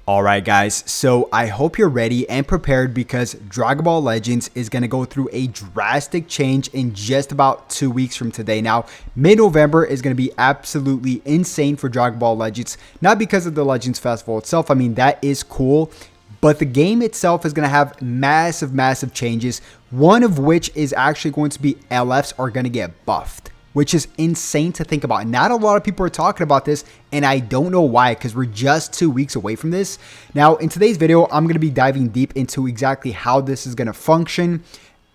Alright guys, so I hope you're ready and prepared because Dragon Ball Legends is going to go through a drastic change in just about 2 weeks from today. Now, mid-November is going to be absolutely insane for Dragon Ball Legends, not because of the Legends Festival itself, I mean that is cool, but the game itself is going to have massive changes, one of which is actually going to be LFs are going to get buffed, which is insane to think about. Not a lot of people are talking about this, and I don't know why, because we're just 2 weeks away from this. Now, in today's video, I'm going to be diving deep into exactly how this is going to function,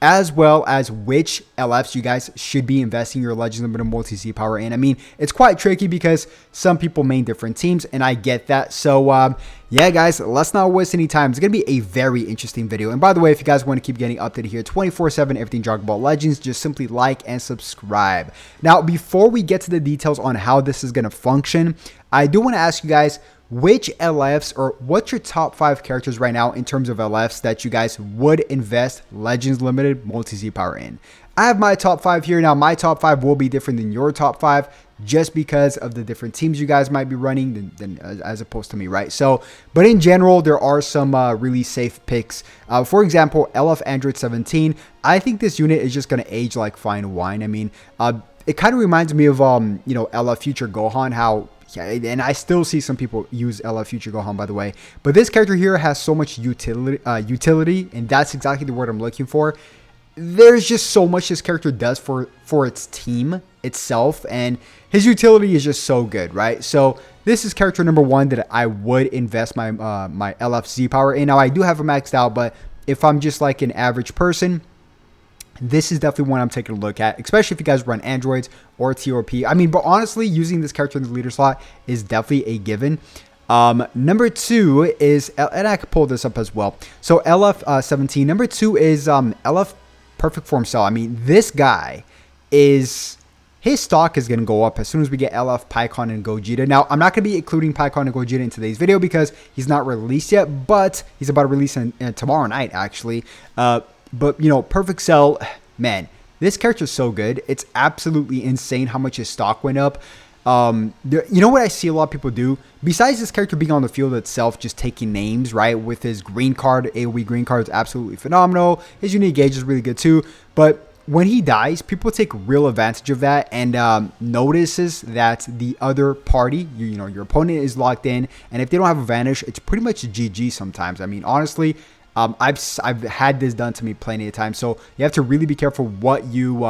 as well as which LFs you guys should be investing your Legends Limited Multi-Z power in. I mean, it's quite tricky because some people main different teams, and I get that. So, yeah, guys, let's not waste any time. It's going to be a very interesting video. And by the way, if you guys want to keep getting updated here 24/7, everything Dragon Ball Legends, just simply like and subscribe. Now, before we get to the details on how this is going to function, I do want to ask you guys, which LFs or what's your top 5 characters right now in terms of LFs that you guys would invest Legends Limited Multi-Z power in? I have my top 5 here. Now, my top 5 will be different than your top 5 just because of the different teams you guys might be running than as opposed to me, right? So, but in general, there are some really safe picks. For example, LF Android 17. I think this unit is just going to age like fine wine. I mean, it kind of reminds me of, LF Future Gohan, how... Yeah, and I still see some people use LF Future Gohan, by the way. But this character here has so much utility, and that's exactly the word I'm looking for. There's just so much this character does for its team itself, and his utility is just so good, right? So this is character number 1 that I would invest my my LFZ power in. Now, I do have it maxed out, but if I'm just like an average person, this is definitely one I'm taking a look at, especially if you guys run androids or TOP. I mean, but honestly, using this character in the leader slot is definitely a given. Number 2 is, and I can pull this up as well. So LF 17. Number 2 is LF Perfect Form Cell. I mean, this guy is... his stock is going to go up as soon as we get LF, Pikkon, and Gogeta. Now, I'm not going to be including Pikkon and Gogeta in today's video because he's not released yet, but he's about to release tomorrow night, actually. But, you know, Perfect Cell, man, this character is so good. It's absolutely insane how much his stock went up. You know what I see a lot of people do? Besides this character being on the field itself, just taking names, right? With his green card, AoE green card is absolutely phenomenal. His unique gauge is really good too. But when he dies, people take real advantage of that and notices that the other party, you know, your opponent is locked in. And if they don't have advantage, it's pretty much a GG sometimes. I mean, honestly... I've had this done to me plenty of times, so you have to really be careful what you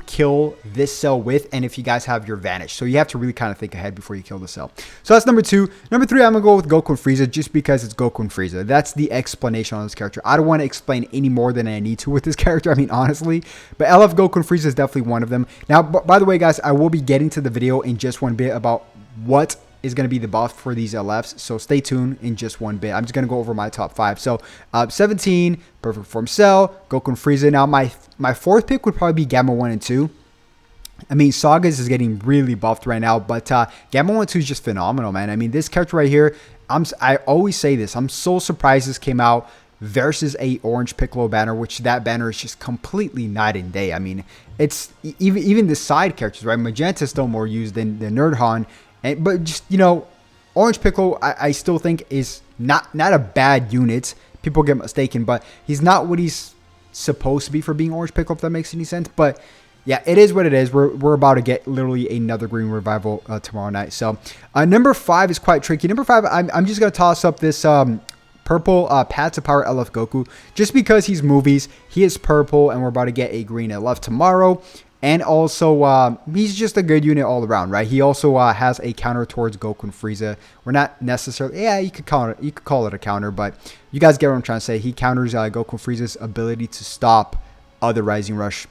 kill this cell with, and if you guys have your vanish. So you have to really kind of think ahead before you kill the cell. So that's number 2. Number 3, I'm gonna go with Goku and Frieza just because it's Goku and Frieza. That's the explanation on this character. I don't want to explain any more than I need to with this character. I mean, honestly, but LF Goku and Frieza is definitely one of them. Now, by the way, guys, I will be getting to the video in just one bit about what is going to be the buff for these LFs, so stay tuned in just one bit. I'm just going to go over my top 5. So 17, Perfect Form Cell, Goku and Frieza. Now my 4th pick would probably be Gamma 1 and 2. I mean, Sagas is getting really buffed right now, but Gamma 1 and 2 is just phenomenal, man. I mean, this character right here, I always say this, I'm so surprised this came out versus a orange Piccolo banner, which that banner is just completely night and day. I mean, it's even the side characters, right? Magenta is still more used than Nerdhan. But just, you know, Orange Piccolo, I still think is not a bad unit. People get mistaken, but he's not what he's supposed to be for being Orange Piccolo, if that makes any sense. But yeah, it is what it is. We're about to get literally another Green Revival tomorrow night. So number 5 is quite tricky. Number 5, I'm just gonna toss up this purple Path to Power LF Goku just because he's movies. He is purple, and we're about to get a green LF tomorrow. And also, he's just a good unit all around, right? He also has a counter towards Goku and Frieza. We're not necessarily, yeah, you could call it a counter, but you guys get what I'm trying to say. He counters Goku and Frieza's ability to stop other Rising Rush,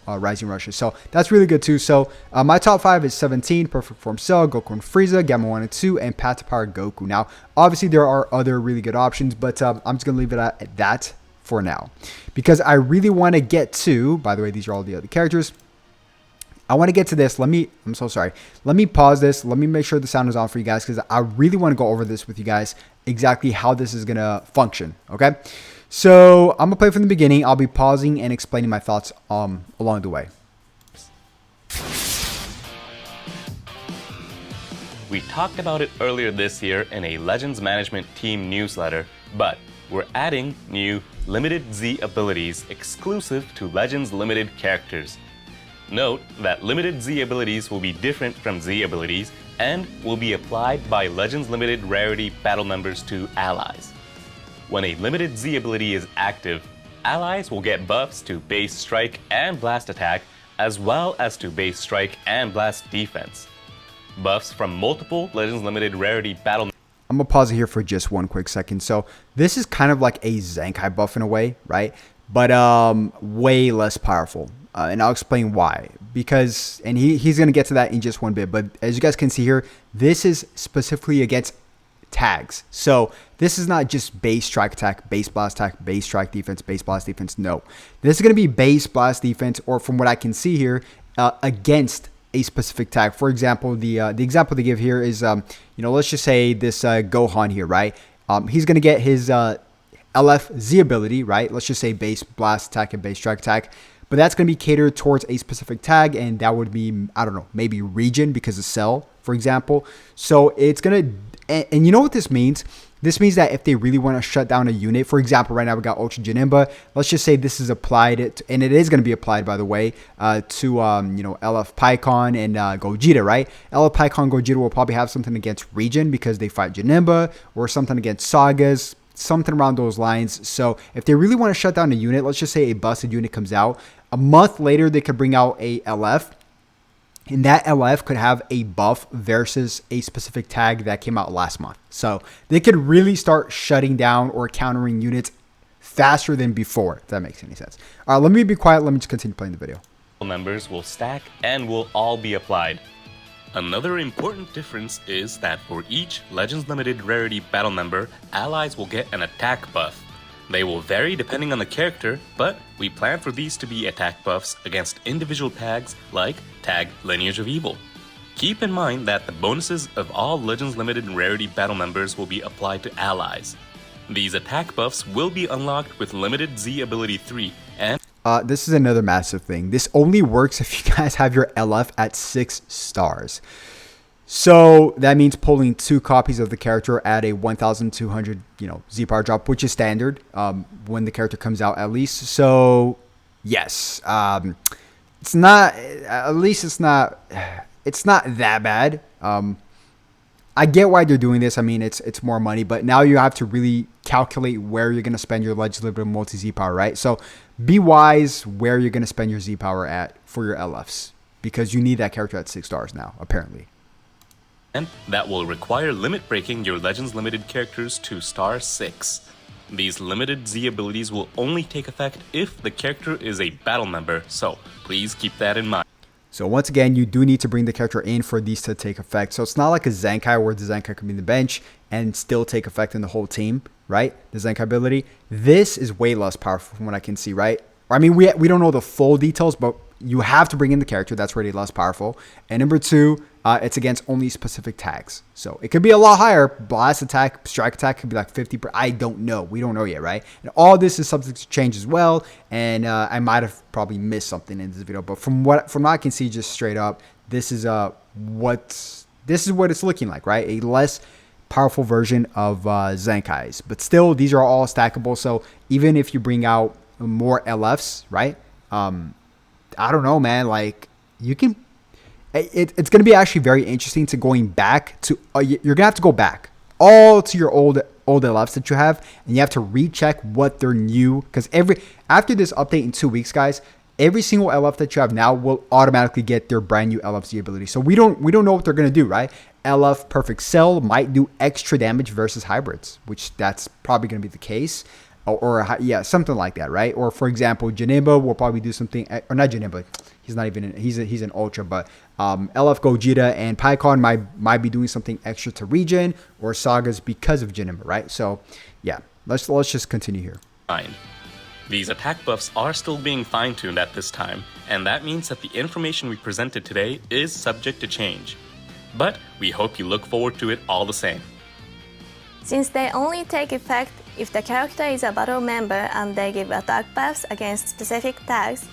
Rising Rushes. So that's really good too. So my top 5 is 17, Perfect Form Cell, Goku and Frieza, Gamma 1 and 2, and Path to Power Goku. Now, obviously, there are other really good options, but I'm just gonna leave it at that for now because I really want to get to. By the way, these are all the other characters. I want to get to this. I'm so sorry. Let me pause this. Let me make sure the sound is on for you guys because I really want to go over this with you guys, exactly how this is going to function. Okay. So I'm going to play from the beginning. I'll be pausing and explaining my thoughts along the way. We talked about it earlier this year in a Legends Management Team newsletter, but we're adding new Limited Z abilities exclusive to Legends Limited characters. Note that Limited Z abilities will be different from Z abilities and will be applied by Legends Limited rarity battle members to allies. When a Limited Z ability is active, allies will get buffs to base strike and blast attack, as well as to base strike and blast defense. Buffs from multiple Legends Limited rarity battle. I'm gonna pause it here for just one quick second. So this is kind of like a Zenkai buff in a way, right? But way less powerful. And I'll explain why. Because, and he's gonna get to that in just one bit. But as you guys can see here, this is specifically against tags. So this is not just base strike attack, base blast attack, base strike defense, base blast defense. No, this is going to be base blast defense, or from what I can see here, against a specific tag. For example, the example they give here is, let's just say this Gohan here, right? He's going to get his LF Z ability, right? Let's just say base blast attack and base strike attack. But that's going to be catered towards a specific tag, and that would be, I don't know, maybe region because of Cell, for example. So it's going to, and you know what this means? This means that if they really want to shut down a unit, for example, right now we got Ultra Janemba. Let's just say this is applied, and it is going to be applied, by the way, to LF Pikkon and Gogeta, right? LF Pikkon and Gogeta will probably have something against region because they fight Janemba, or something against Sagas, something around those lines. So if they really want to shut down a unit, let's just say a busted unit comes out. A month later, they could bring out a LF. And that LF could have a buff versus a specific tag that came out last month. So they could really start shutting down or countering units faster than before, if that makes any sense. All right, let me be quiet. Let me just continue playing the video. Members will stack and will all be applied. Another important difference is that for each Legends Limited rarity battle member, allies will get an attack buff. They will vary depending on the character, but we plan for these to be attack buffs against individual tags like Tag Lineage of Evil. Keep in mind that the bonuses of all Legends Limited rarity battle members will be applied to allies. These attack buffs will be unlocked with Limited Z Ability 3 and this is another massive thing. This only works if you guys have your LF at 6 stars. So that means pulling 2 copies of the character at a 1,200, Z power drop, which is standard when the character comes out at least. So yes, it's not. At least it's not. It's not that bad. I get why they're doing this. I mean, it's more money, but now you have to really calculate where you're gonna spend your Legends Limited multi Z power, right? So be wise where you're gonna spend your Z power at for your LFs, because you need that character at 6 stars now, apparently. And that will require limit breaking your Legends Limited characters to star 6. These Limited Z abilities will only take effect if the character is a battle member, so please keep that in mind. So once again, you do need to bring the character in for these to take effect. So it's not like a Zenkai where the Zenkai can be in the bench and still take effect in the whole team, right? The Zenkai ability. This is way less powerful from what I can see, right? I mean, we don't know the full details, but you have to bring in the character. That's already less powerful. And number 2, it's against only specific tags. So it could be a lot higher. Blast attack, strike attack could be like 50 per. I don't know. We don't know yet, right? And all this is subject to change as well. And I might have probably missed something in this video, but from what I can see, just straight up, this is what it's looking like, right? A less powerful version of Zenkai's, but still, these are all stackable. So even if you bring out more LFs, right? I don't know, man. Like, you can. It's going to be actually very interesting to going back to. You're gonna have to go back all to your old LFs that you have, and you have to recheck what they're new, because after this update in 2 weeks, guys, every single LF that you have now will automatically get their brand new LFZ ability. So we don't know what they're gonna do, right? LF Perfect Cell might do extra damage versus hybrids, which that's probably gonna be the case. Or yeah, something like that, right? Or for example, Janemba will probably do something, or not Janemba, he's not even, he's an Ultra, but LF Gogeta and Pikkon might be doing something extra to region or sagas because of Janemba, right? So yeah, let's just continue here. These attack buffs are still being fine-tuned at this time, and that means that the information we presented today is subject to change. But we hope you look forward to it all the same. Since they only take effect if the character is a battle member and they give attack buffs against specific tags,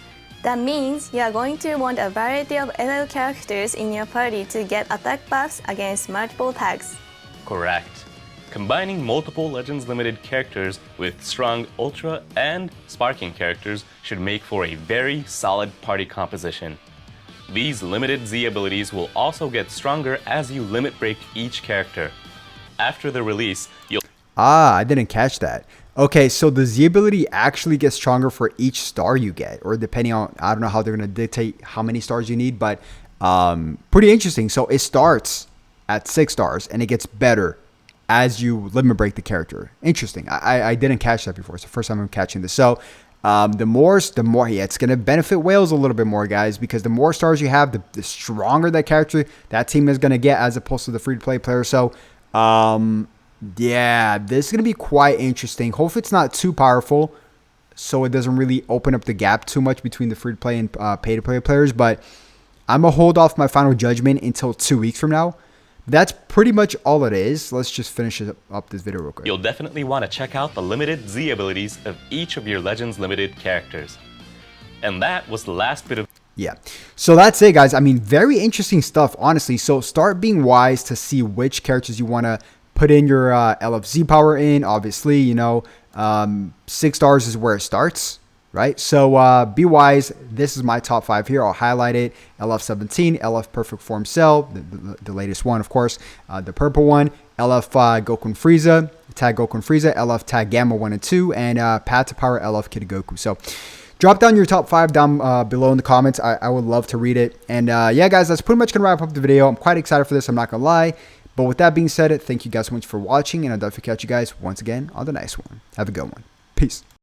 That means you are going to want a variety of LL characters in your party to get attack buffs against multiple tags. Correct. Combining multiple Legends Limited characters with strong Ultra and Sparking characters should make for a very solid party composition. These limited Z abilities will also get stronger as you limit break each character. After the release, you'll... I didn't catch that. Okay, so the Z ability actually gets stronger for each star you get, or depending on, I don't know how they're going to dictate how many stars you need, but pretty interesting. So it starts at 6 stars and it gets better as you limit break the character. Interesting. I didn't catch that before. It's the first time I'm catching this. So the more, yeah, it's going to benefit whales a little bit more, guys, because the more stars you have, the stronger that character, that team is going to get as opposed to the free-to-play player. So, yeah, this is going to be quite interesting. Hopefully it's not too powerful so it doesn't really open up the gap too much between the free-to-play and pay-to-play players. But I'm going to hold off my final judgment until 2 weeks from now. That's pretty much all it is. Let's just finish up this video real quick. You'll definitely want to check out the limited Z abilities of each of your Legends Limited characters. And that was the last bit of... Yeah, so that's it, guys. I mean, very interesting stuff, honestly. So start being wise to see which characters you want to put in your LFZ power in. Obviously, you know, 6 stars is where it starts, right? So be wise. This is my top 5 here. I'll highlight it. LF17, LF Perfect Form Cell, the latest one, of course. The purple one, LF Goku and Frieza, Tag Goku and Frieza, LF Tag Gamma 1 and 2, and Path to Power LF Kid Goku. So drop down your top 5 down below in the comments. I would love to read it. And yeah, guys, that's pretty much going to wrap up the video. I'm quite excited for this. I'm not going to lie. But with that being said, thank you guys so much for watching. And I'll definitely catch you guys once again on the next one. Have a good one. Peace.